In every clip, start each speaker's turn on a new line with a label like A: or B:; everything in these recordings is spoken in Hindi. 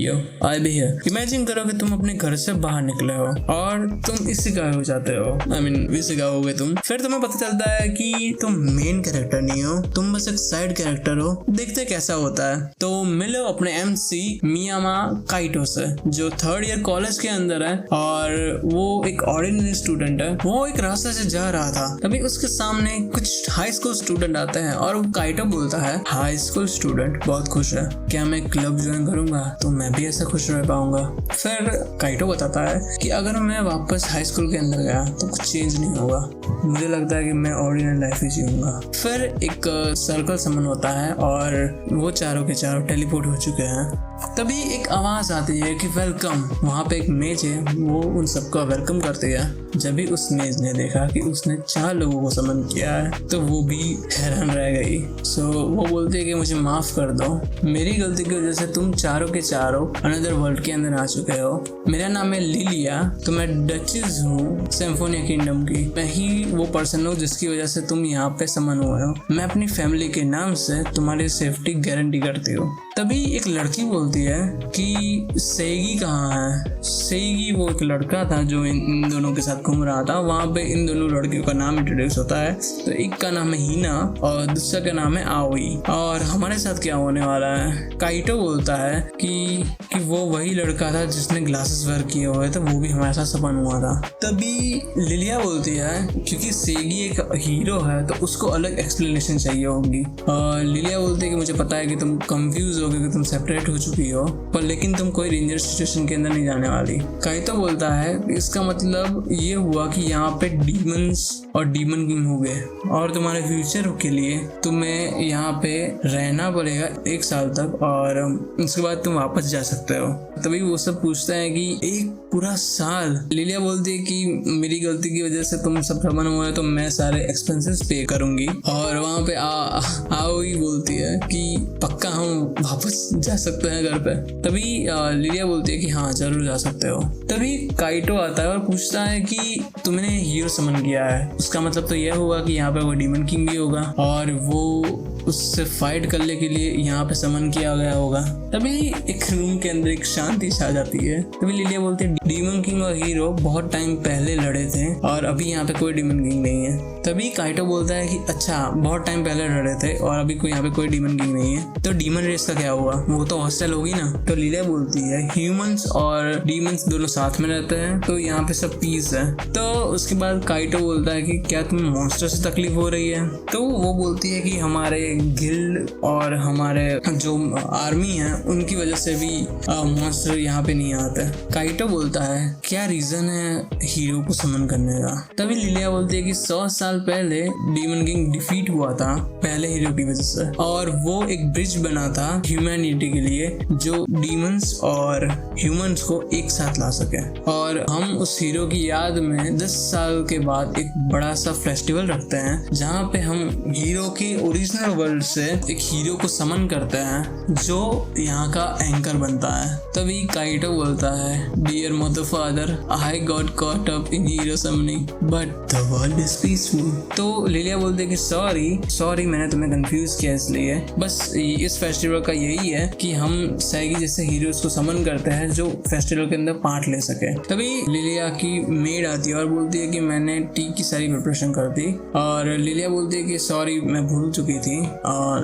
A: Yo I be here. Imagine करो कि तुम अपने घर से बाहर निकले हो और तुम इसेगाई हो जाते हो, आई मीन इसेगाई हो गए तुम। फिर तुम्हें पता चलता है कि तुम मेन कैरेक्टर नहीं हो, तुम बस एक साइड कैरेक्टर हो। देखते कैसा होता है। तो मिलो अपने MC मियामा काइटो से, जो 3rd ईयर कॉलेज के अंदर है और वो एक ऑर्डिनरी स्टूडेंट है। वो एक रास्ते से जा रहा था, तभी उसके सामने कुछ हाई स्कूल स्टूडेंट आते हैं और काइटो बोलता है, हाई स्कूल स्टूडेंट बहुत खुश है, क्या मैं क्लब ज्वाइन करूंगा तो मैं भी ऐसा खुश रह पाऊंगा। फिर काइटो बताता है कि अगर मैं वापस हाई स्कूल के अंदर गया तो कुछ चेंज नहीं होगा, मुझे लगता है कि मैं ऑर्डिनरी लाइफ ही जीऊंगा। फिर एक सर्कल समन होता है और वो चारों के चारों टेलीपोर्ट हो चुके हैं। तभी एक आवाज आती है कि वेलकम। वहाँ पे एक मेज है, वो उन सबका वेलकम करती है। जब भी उस मेज ने देखा कि उसने 4 लोगों को समन किया है तो वो भी हैरान रह गई। वो बोलती है कि मुझे माफ कर दो, मेरी गलती की वजह से तुम चारों के चारों अनदर वर्ल्ड के अंदर आ चुके हो। मेरा नाम है लिलिया, तो मैं डचेस हूँ सिम्फोनिया किंगडम की। मैं ही वो पर्सन हूँ जिसकी वजह से तुम यहाँ पे समन हुए हो। मैं अपनी फैमिली के नाम से तुम्हारी सेफ्टी गारंटी करती हूँ। तभी एक लड़की बोलती है कि सेगी कहाँ है। सेगी वो एक लड़का था जो इन दोनों के साथ घूम रहा था। वहाँ पे इन दोनों लड़कियों का नाम इंट्रोड्यूस होता है। तो एक का नाम है हीना और दूसरा का नाम है आओई। और हमारे साथ क्या होने वाला है। काइटो बोलता है कि वो वही लड़का था जिसने ग्लासेस वेयर किए हुए थे, वो भी हमारे साथ सपन हुआ था। तभी लिलिया बोलती है क्योंकि सेगी एक हीरो है तो उसको अलग एक्सप्लेनेशन चाहिए होगी। लिलिया बोलती है कि मुझे पता है कि तुम कंफ्यूज हो कि तुम सेपरेट हो चुकी हो, पर लेकिन तुम कोई डेंजर सिचुएशन के अंदर नहीं जाने वाली। काइटो बोलता है इसका मतलब ये हुआ कि यहाँ पे डीमंस और डीमन किंग हो गए और तुम्हारे फ्यूचर के लिए तुम्हें यहाँ पे रहना पड़ेगा 1 साल तक और उसके बाद तुम वापस जा सकते हो। तभी वो सब पूछते हैं कि 1 पूरा साल। लिलिया बोलती है कि मेरी गलती की वजह से तुम सब प्रबंध हुए तो मैं सारे एक्सपेंसेस पे करूंगी। और वहाँ पे आओई बोलती है कि पक्का हम वापस जा सकते हैं घर पे। तभी लिलिया बोलती है कि हाँ जरूर जा सकते हो। तभी काइटो आता है और पूछता है कि तुमने हीरो समन किया है, उसका मतलब तो यह होगा कि यहाँ पे वो डीमन किंग भी होगा और वो उससे फाइट करने के लिए यहाँ पे समन किया गया होगा। तभी एक रूम के अंदर एक शांति छा जाती है। तभी लिलिया बोलती है डीमन किंग और हीरो बहुत टाइम पहले लड़े थे और अभी यहाँ पे कोई डीमन किंग नहीं है। तभी काइटो बोलता है कि अच्छा बहुत टाइम पहले लड़े थे और अभी कोई यहाँ पे कोई डीमन किंग नहीं है, तो डीमन रेस का क्या हुआ, वो तो हॉस्टल होगी ना। तो लिलिया बोलती है ह्यूमंस और डीमंस दोनों साथ में रहते हैं तो यहाँ पे सब पीस है। तो उसके बाद काइटो बोलता है कि क्या तुम्हें मॉन्स्टर से तकलीफ हो रही है। तो वो बोलती है कि हमारे गिल्ड और हमारे जो आर्मी है उनकी वजह से भी मॉन्स्टर यहाँ पे नहीं आते। काइटो बोलता है क्या रीजन है हीरो को समन करने का। तभी लिलिया बोलती है कि 100 साल पहले डीमन किंग डिफीट हुआ था पहले हीरो की वजह से और वो एक ब्रिज बना था ह्यूमैनिटी के लिए जो डीमंस और ह्यूमंस को एक साथ ला सके। और हम उस हीरो की याद में 10 साल के बाद एक बड़ा सा फेस्टिवल रखते हैं जहाँ पे हम हीरो के ओरिजिनल वर्ल्ड से एक हीरो को समन करते हैं जो यहाँ का एंकर बनता है। तभी काइटो बोलता है dear mother father I got caught up in hero summoning but the world is peaceful. तो लिलिया बोलते है कि सॉरी मैंने तुम्हें कंफ्यूज किया, इसलिए बस इस फेस्टिवल का यही है कि हम सैगी जैसे हीरोज को समन करते हैं जो फेस्टिवल के अंदर पार्ट ले सके। तभी लिलिया की मेड आती है और बोलती है कि मैंने टी की सारी प्रिपरेशन कर दी और लिलिया बोलती है कि सॉरी मैं भूल चुकी थी,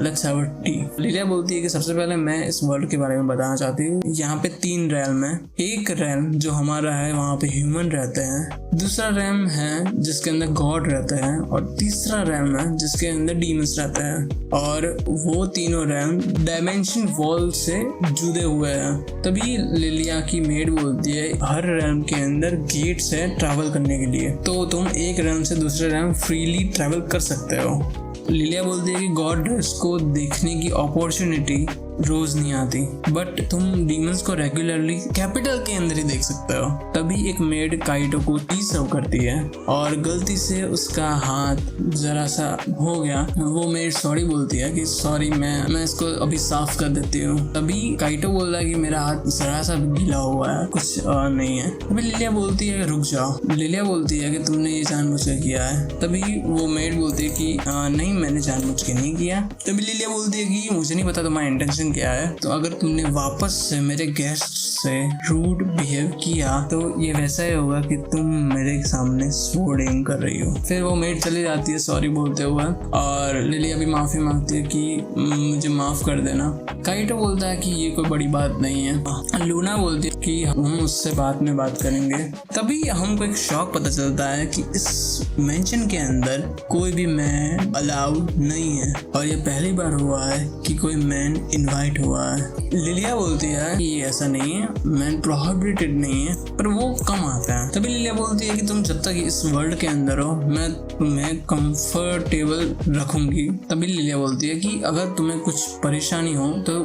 A: लेट्स हैव अ टी। लिलिया बोलती है कि सबसे पहले मैं इस वर्ल्ड के बारे में बताना चाहती हूँ। यहाँ पे 3 रैल्म है। एक रैल्म जो हमारा है वहाँ पे ह्यूमन रहते हैं, दूसरा रैल्म है जिसके अंदर गॉड रहते हैं और तीसरा रैल्म है जिसके अंदर डीमंस रहते हैं। और वो तीनों रैल्म डायमेंशन वॉल से जुड़े हुए हैं। तभी लिलिया की मेड बोलती है हर रैल्म के अंदर गेट्स है ट्रैवल करने के लिए, तो तुम एक रैल्म से दूसरे रैल्म फ्रीली ट्रैवल कर सकते हो। लिलिया बोलती है कि गॉड को देखने की अपॉर्चुनिटी रोज नहीं आती, बट तुम डीमंस को रेगुलरली कैपिटल के अंदर ही देख सकते हो। तभी एक मेड काइटो को टी सर्व करती है और गलती से उसका हाथ जरा सा हो गया। वो मेड सॉरी बोलती है कि सॉरी मैं इसको अभी साफ कर देती हूँ। तभी काइटो बोल रहा है कि मेरा हाथ जरा सा गीला हुआ है, कुछ नहीं है। तभी लिलिया बोलती है रुक जाओ। लिलिया बोलती है कि तुमने ये जानबूझ के किया है। तभी वो मेड बोलती है कि नहीं मैंने जानबूझ के नहीं किया। तभी लिलिया बोलती है कि मुझे नहीं पता तुम्हारा इंटेंशन कंडीशन क्या है, तो अगर तुमने वापस से मेरे गेस्ट से रूड बिहेव किया तो ये वैसा ही होगा कि तुम मेरे सामने स्वॉर्ड एम कर रही हो। फिर वो मेड चली जाती है सॉरी बोलते हुए और लिलिया भी माफी मांगती है कि मुझे माफ कर देना। काइटो बोलता है कि ये कोई बड़ी बात नहीं है। लूना बोलती है कि हम उससे बाद में बात करेंगे। तभी हमको एक शॉक पता चलता है कि इस मेंशन के अंदर कोई भी मैन अलाउड नहीं है और ये पहली बार हुआ है कि कोई मैन इनवाइट हुआ है। लिलिया बोलती है कि ऐसा नहीं है, मैन प्रोहिबिटेड नहीं है, पर वो कम आता है। तभी लिलिया बोलती है कि तुम जब तक इस वर्ल्ड के अंदर हो मैं तुम्हें कंफर्टेबल रखूंगी। तभी लिलिया बोलती है कि अगर तुम्हें कुछ परेशानी हो तो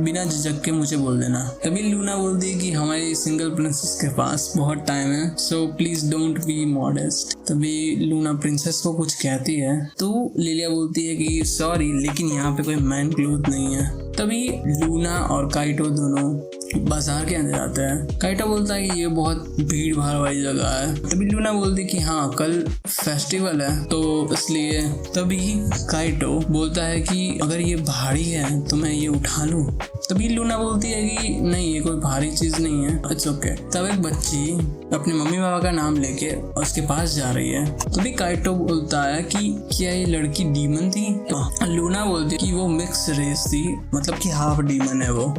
A: बिना झिझक के मुझे बोल देना। तभी लूना बोलती है कि हमारी सिंगल प्रिंसेस के पास बहुत टाइम है, so please don't be modest. तभी लूना प्रिंसेस को कुछ कहती है तो लिलिया बोलती है कि सॉरी लेकिन यहाँ पे कोई मैन क्लोथ नहीं है। तभी लूना और काइटो दोनों बाजार के अंदर आते हैं। काइटो बोलता है कि ये बहुत भीड़ भाड़ वाली जगह है। तभी लूना बोलती है कि हाँ कल फेस्टिवल है तो इसलिए। तभी काइटो बोलता है कि अगर ये भारी है तो मैं ये उठा लूं। तभी लूना बोलती है कि नहीं ये कोई भारी चीज नहीं है, इट्स ओके। तब एक बच्ची अपने मम्मी पापा का नाम लेके उसके पास जा रही है। तभी काइटो बोलता है कि क्या ये लड़की डीमन थी? लूना बोलती है कि वो मिक्स रेस थी, मतलब कि हाफ डीमन है वो।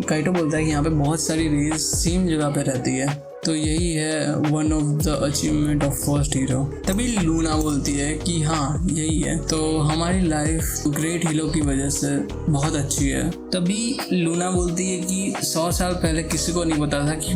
A: काइटो बोलता है कि यहाँ पे बहुत सारी रेस सेम जगह पे रहती है तो यही है one of the achievement of first hero. तभी लूना बोलती है कि हाँ यही है, तो हमारी लाइफ ग्रेट हीरो की वजह से बहुत अच्छी है। तभी लूना बोलती है कि 100 साल पहले किसी को नहीं पता था कि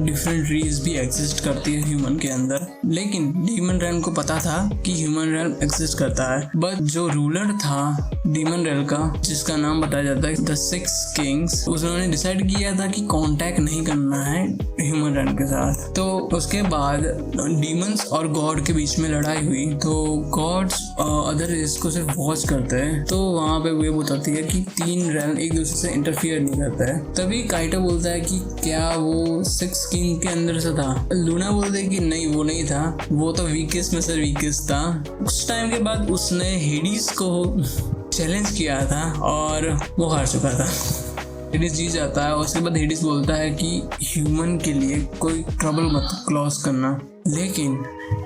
A: डिफरेंट रेस भी एग्जिस्ट करती है ह्यूमन के अंदर, लेकिन डीमन रेल्म को पता था कि ह्यूमन रेल्म एग्जिस्ट करता है। बट जो रूलर था डीमन रेल्म का, जिसका नाम बताया जाता है द 6 किंग्स, उन्होंने डिसाइड किया था कि कांटेक्ट नहीं करना है ह्यूमन रेल्म के साथ। तो उसके बाद डीमंस और गॉड के बीच में लड़ाई हुई, तो गॉड्स अदर रेस को सिर्फ वॉच करते हैं। तो वहाँ पे वो बताती है कि 3 रेल्म एक दूसरे से इंटरफियर नहीं करते हैं। तभी काइटो बोलता है कि क्या वो 6 किंग के अंदर से था? लूना बोलते है कि नहीं वो नहीं था, वो तो वीकेस्ट में से वीकेस्ट था। उस टाइम के बाद उसने हेडिस को चैलेंज किया था और वो हार चुका था। हेडिस जीत जाता है और उसके बाद हेडिस बोलता है कि ह्यूमन के लिए कोई ट्रबल मत क्लॉज करना, लेकिन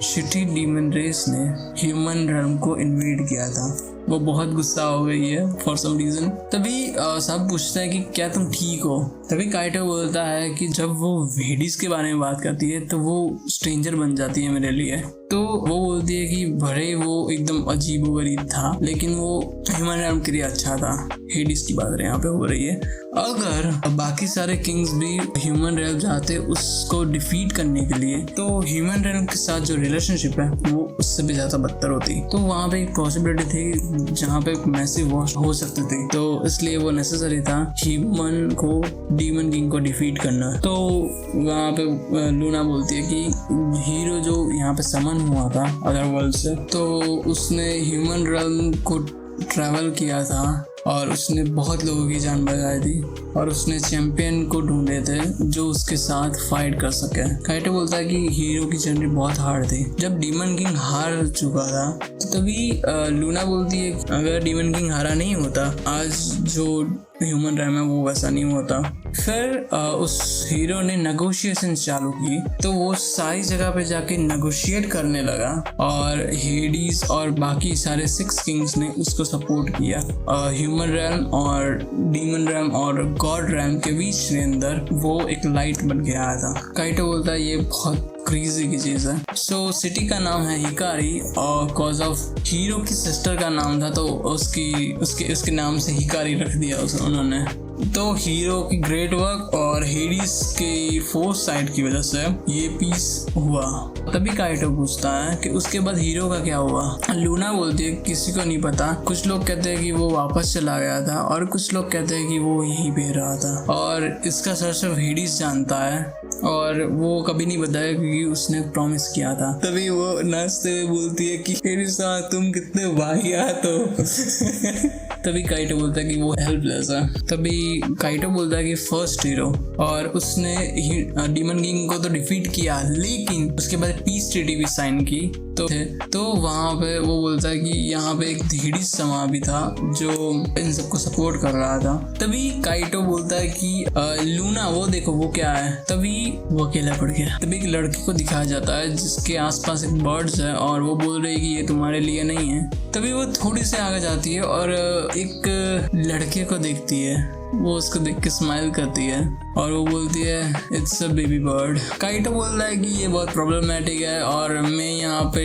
A: शिटी डीमन रेस ने ह्यूमन रेल्म को इन्वेड किया था। वो बहुत गुस्सा हो गई है फॉर सम रीजन। तभी सब पूछते हैं कि क्या तुम ठीक हो? तभी काइटो बोलता है कि जब वो हेडिस के बारे में बात करती है तो वो स्ट्रेंजर बन जाती है मेरे लिए। तो वो बोलती है कि भले वो एकदम अजीबोगरीब था लेकिन वो ह्यूमन रेल्म के लिए अच्छा था। हेडिस की बात यहाँ पे हो रही है। अगर बाकी सारे किंग्स भी ह्यूमन रेल्म चाहते उसको डिफीट करने के लिए, तो ह्यूमन रेल्म के साथ जो रिलेशनशिप है वो उससे भी ज्यादा बदतर होती। तो वहाँ पे एक पॉसिबिलिटी थी जहाँ पे मैसिव वॉर हो सकते थे, तो इसलिए वो नेसेसरी था ह्यूमन को डीमन किंग को डिफीट करना। तो वहाँ पे लूना बोलती है कि हीरो जो यहाँ पे समन हुआ था अदर वर्ल्ड से, तो उसने ह्यूमन रेल्म को ट्रैवल किया था और उसने बहुत लोगों की जान बचाई थी और उसने चैंपियन को ढूंढे थे जो उसके साथ फाइट कर सके। काइटो बोलता है कि हीरो की जर्नी बहुत हार्ड थी। जब डीमन किंग हार चुका था तो तभी लूना बोलती है अगर डीमन किंग हारा नहीं होता आज जो ह्यूमन रेल्म है वो वैसा नहीं होता। फिर उस हीरो ने नेगोशिएशन चालू की, तो वो सारी जगह पे जाके नेगोशिएट करने लगा और हेडिस और बाकी सारे 6 किंग्स ने उसको सपोर्ट किया। ह्यूमन रेल्म और डीमन रेल्म और गॉड रेल्म के बीच के अंदर वो एक लाइट बन के आया था। काइटो बोलता है ये बहुत क्रेजी की चीज है। सो सिटी का नाम है हिकारी और कॉज ऑफ हीरो की सिस्टर का नाम था तो उसके नाम से हिकारी रख दिया उन्होंने। तो हीरो की ग्रेट वर्क और हेडिस के फोर्स साइड की वजह से ये पीस हुआ। तभी काइटो पूछता है कि उसके बाद हीरो का क्या हुआ? लूना बोलती है किसी को नहीं पता। कुछ लोग कहते हैं कि वो वापस चला गया था और कुछ लोग कहते हैं कि वो यहीं पे रहा था और इसका सर सिर्फ हेडिस जानता है और वो कभी नहीं बताया क्योंकि उसने प्रॉमिस किया था। तभी वो नाचते हुए बोलती है कि हेडिस तुम कितने वाहियात हो। तभी काइटो बोलता है कि वो हेल्पलेस है। तभी काइटो बोलता है कि फर्स्ट हीरो और उसने डीमन किंग को तो डिफीट किया, लेकिन उसके बाद पीस ट्रीटी भी साइन की। तो वहाँ पे वो बोलता है कि यहाँ पे एक धेड़ी समा भी था जो इन सबको सपोर्ट कर रहा था। तभी काइटो बोलता है कि लूना वो देखो वो क्या है। तभी वो अकेला पड़ गया। तभी एक लड़की को दिखाया जाता है जिसके आसपास एक बर्ड्स है और वो बोल रही है कि ये तुम्हारे लिए नहीं है। तभी वो थोड़ी सी आगे जाती है और एक लड़के को देखती है। वो उसको देख के स्माइल करती है और वो बोलती है it's a baby bird. Kyoto बोल रहा है कि ये बहुत प्रॉब्लमेटिक है और मैं यहाँ पे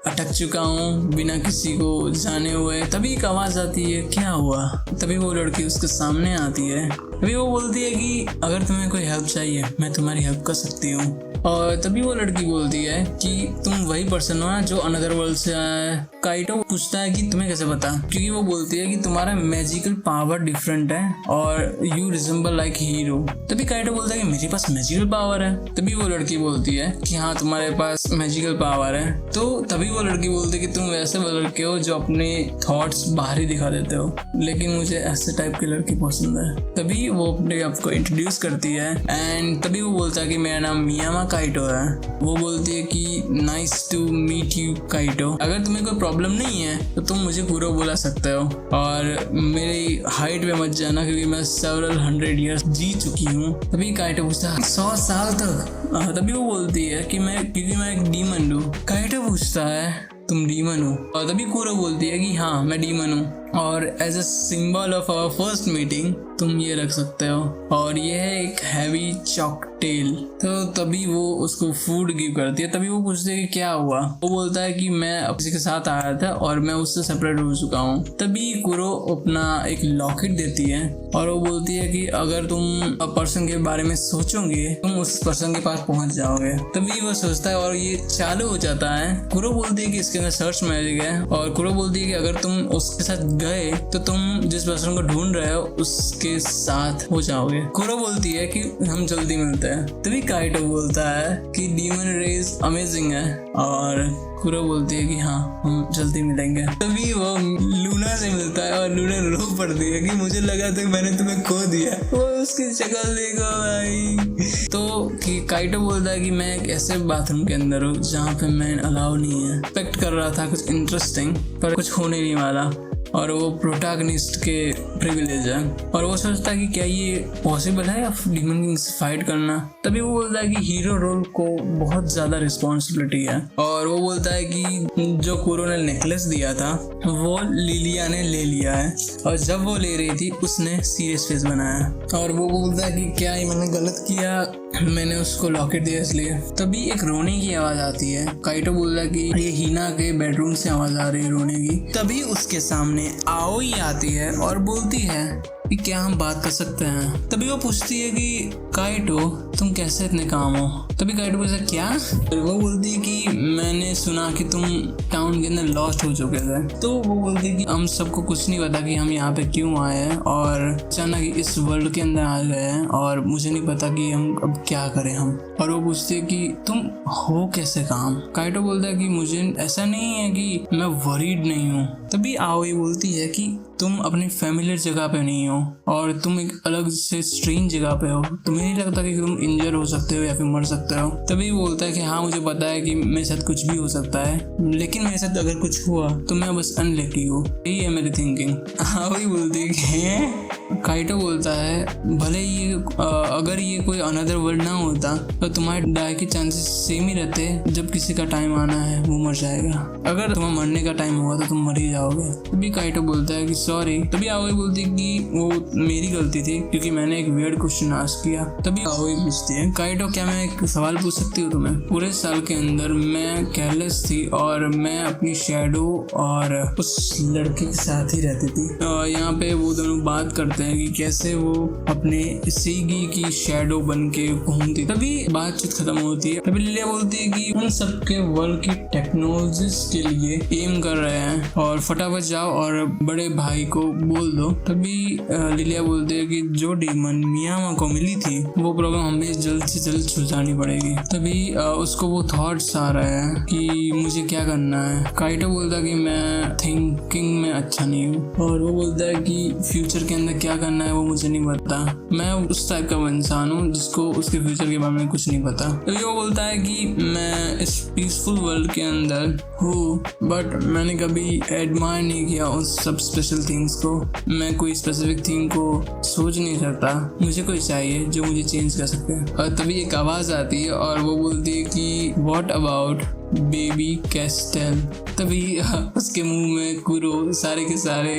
A: अटक चुका हूँ बिना किसी को जाने हुए। तभी एक आवाज़ आती है, क्या हुआ? तभी वो लड़की उसके सामने आती है। तभी वो बोलती है कि अगर तुम्हें कोई हेल्प चाहिए मैं तुम्हारी हेल्प कर सकती हूँ। और तभी वो लड़की बोलती है कि तुम वही पर्सन हो ना जो अनदर वर्ल्ड से आया है। काइटो पूछता है कि तुम्हें कैसे पता, क्योंकि वो बोलती है कि तुम्हारा मैजिकल पावर डिफरेंट है और यू रिजेंबल लाइक हीरो। तभी काइटो बोलता है कि मेरे पास मैजिकल पावर है। तभी वो लड़की बोलती है कि हाँ तुम्हारे पास मैजिकल पावर है। तो तभी वो लड़की बोलती है कि तुम वैसे लड़के हो जो अपने थॉट्स बाहर ही दिखा देते हो, लेकिन मुझे ऐसे टाइप की लड़की पसंद है। तभी वो अपने आप को इंट्रोड्यूस करती है एंड तभी वो बोलता है कि मेरा नाम मियामा काइटो है। वो बोलती है कि nice to meet you Kaito. अगर तुम्हें कोई प्रॉब्लम नहीं है तो तुम मुझे कुरो बुला सकते हो और मेरी हाइट पे मत जाना क्योंकि मैं several 100 years जी चुकी हूँ। तभी काइटो पूछता है 100 साल तक? तभी वो बोलती है कि क्योंकि मैं एक डीमन हूँ। काइटो पूछता है तुम डीमन हो? और तभी कुरो बोलती है कि हाँ मैं डीमन हूँ और as a symbol of our first meeting तुम ये रख सकते हो और ये है एक हैवी चॉकटेल। तो तभी वो उसको फूड गिव करती है। तभी वो पूछती है कि क्या हुआ? वो बोलता है कि मैं किसी के साथ आया था और मैं उससे सेपरेट हो चुका हूँ। तभी कुरो अपना एक लॉकेट देती है और वो बोलती है कि अगर तुम पर्सन के बारे में सोचोगे तुम उस पर्सन के पास पहुंच जाओगे। तभी वो सोचता है और ये चालू हो जाता है। कुरो बोलती है कि इसके अंदर सर्च मैजिक है और कुरो बोलती है कि अगर तुम उसके साथ गए तो तुम जिस पर्सन को ढूंढ रहे हो उसके साथ हो जाओगे। कुरो बोलती है कि हम जल्दी मिलते हैं। तभी काइटो बोलता है कि डीमन रेज अमेजिंग है और कुरो बोलती है कि हाँ हम जल्दी मिलेंगे। तभी वो लूना से मिलता है और लूना रो पड़ती है कि मुझे लगा था कि मैंने तुम्हें खो दिया। वो उसकी शक्ल देखो भाई। तो कि काइटो बोलता है कि मैं एक ऐसे बाथरूम के अंदर हूँ जहाँ पे मैन अलाउ नहीं है। एक्सपेक्ट कर रहा था कुछ इंटरेस्टिंग पर कुछ होने नहीं वाला और वो प्रोटैगनिस्ट के प्रिविलेज है और वो सोचता है कि क्या ये पॉसिबल है डीमन किंग से फाइट करना। तभी वो बोलता है कि हीरो रोल को बहुत ज़्यादा रिस्पॉन्सिबिलिटी है और वो बोलता है कि जो कुरो ने नेकलेस दिया था वो लिलिया ने ले लिया है और जब वो ले रही थी उसने सीरियस फेस बनाया और वो बोलता है कि क्या ये मैंने गलत किया, मैंने उसको लॉकेट दिया इसलिए। तभी एक रोने की आवाज़ आती है। काइटो बोलता है कि ये हीना के बेडरूम से आवाज़ आ रही है रोने की। तभी उसके सामने आओई आती है और बोलती है कि क्या हम बात कर सकते हैं। तभी वो पूछती है कि काइटो तुम कैसे इतने काम हो? तभी काइटो पूछता है क्या? वो बोलती है कि मैंने सुना कि तुम टाउन के अंदर लॉस्ट हो चुके थे। तो वो बोलती है कि हम सबको कुछ नहीं पता कि हम यहाँ पे क्यों आए हैं और अचानक इस वर्ल्ड के अंदर आ गए हैं और मुझे नहीं पता कि हम अब क्या करें हम। और वो पूछती है कि तुम हो कैसे काम? काइटो बोलता है कि मुझे ऐसा नहीं है कि मैं वरीड नहीं हूँ। तभी आओई बोलती है कि तुम अपनी फैमिलियर जगह पे नहीं हो और तुम एक अलग से स्ट्रेंज जगह पे हो। तुम्हें नहीं लगता कि तुम इंजर हो सकते हो या फिर मर सकते हो? तभी बोलता है कि हाँ मुझे पता है कि मेरे साथ कुछ भी हो सकता है, लेकिन मेरे साथ अगर कुछ हुआ तो मैं बस अनलकी हूँ, यही है मेरी थिंकिंग। हाँ वही बोलती है कि काइटो बोलता है भले ये अगर ये कोई अनदर वर्ल्ड ना होता तो तुम्हारे डाई के चांसेस सेम ही रहते। जब किसी का टाइम आना है वो मर जाएगा, अगर तुम्हें मरने का टाइम हुआ तो तुम मर ही जाओगे। तभी काइटो बोलता है कि सॉरी। तभी आओई बोलती है कि वो मेरी गलती थी क्योंकि मैंने एक वियर्ड क्वेश्चन आस्क किया। तभी आओई पूछती है काइटो क्या मैं एक सवाल पूछ सकती हूँ तुम्हें? पूरे साल के अंदर मैं केयरलेस थी और मैं अपनी शैडो और उस लड़के के साथ ही रहती थी। यहाँ पे वो दोनों बात करते हैं कि कैसे वो अपने सीगी की शैडो बन के घूमती। तभी बातचीत खत्म होती है। तभी लिलिया बोलती है कि उन सबके वर्ल्ड की टेक्नोलॉजीज के लिए एम कर रहे हैं और फटाफट जाओ और बड़े भाई को बोल दो। तभी लिलिया बोलती है कि जो डीमन मियामा को मिली थी वो प्रॉब्लम हमें जल्द से जल्द सुलझानी पड़ेगी। तभी उसको वो थॉट्स आ रहे हैं कि मुझे क्या करना है। काइटो बोलता है कि मैं थिंकिंग में अच्छा नहीं हूँ और वो बोलता है कि फ्यूचर के अंदर क्या क्या करना है वो मुझे नहीं पता, मैं उस टाइप का इंसान हूँ जिसको उसके फ्यूचर के बारे में कुछ नहीं पता। तो वो बोलता है कि मैं इस पीसफुल वर्ल्ड के अंदर हूँ, बट मैंने कभी एडमायर नहीं किया उस सब स्पेशल थिंग्स को, मैं कोई स्पेसिफिक थिंग को सोच नहीं सकता, मुझे कोई चाहिए जो मुझे चेंज कर सके। और तभी एक आवाज़ आती है और वो बोलती है कि व्हाट अबाउट बेबी कैस्टल। तभी उसके मुंह में कुरो सारे के सारे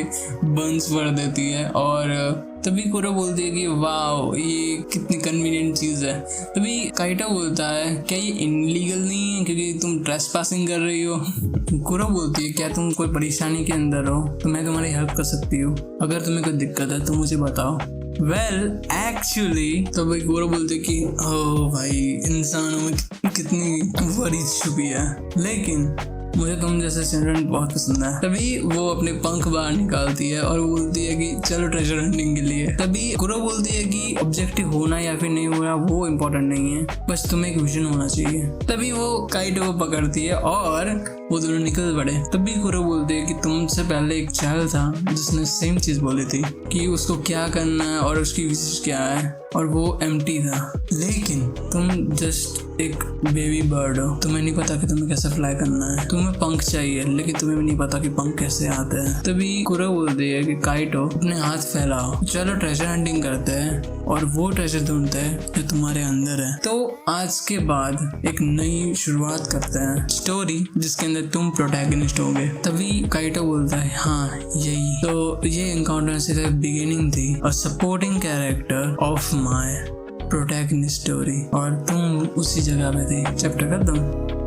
A: बंस भर देती है और तभी कुरो बोलती है कि वाओ ये कितनी कन्वीनियंट चीज़ है। तभी काइटो बोलता है क्या ये इनलीगल नहीं है क्योंकि तुम ट्रेसपासिंग कर रही हो। कुरो बोलती है क्या तुम कोई परेशानी के अंदर हो तो मैं तुम्हारी हेल्प कर सकती हूँ, अगर तुम्हें कोई दिक्कत है तो मुझे बताओ। वेल एक्चुअली तो भाई कुरो बोलते कि ओ भाई इंसानों में कितनी वरीज छुपी है, लेकिन मुझे तुम जैसे चिल्ड्रन बहुत पसंद है। तभी वो अपने पंख बाहर निकालती है और बोलती है कि चलो ट्रेजर हंटिंग के लिए। तभी कुरो बोलती है कि ऑब्जेक्टिव होना या फिर नहीं होना वो इम्पोर्टेंट नहीं है, बस तुम्हें एक विजन होना चाहिए। तभी वो काइटो को पकड़ती है और वो दोनों निकल पड़े। तभी कुरो बोलती है कि तुमसे पहले एक चाइल्ड था जिसने सेम चीज बोली थी कि उसको क्या करना है और उसकी विशेष क्या है, और वो एम्प्टी था, लेकिन तुम जस्ट एक बेबी बर्ड हो, तुम्हें नहीं पता कि तुम्हें कैसे फ्लाई करना है, तुम्हें पंख चाहिए लेकिन तुम्हें भी नहीं पता कि पंख कैसे आते हैं। तभी कुरो बोलती है कि काइटो अपने हाथ फैलाओ, चलो ट्रेजर हंटिंग करते हैं और वो ट्रेजर ढूंढते हैं जो तुम्हारे अंदर है। तो आज के बाद एक नई शुरुआत करते हैं स्टोरी जिसके अंदर तुम प्रोटैगनिस्ट होगे। तभी काइटो बोलता है हाँ यही। तो ये एनकाउंटर सिर्फ बिगिनिंग थी और supporting character of my protagonist story, और तुम उसी जगह पे थे। चैप्टर खत्म।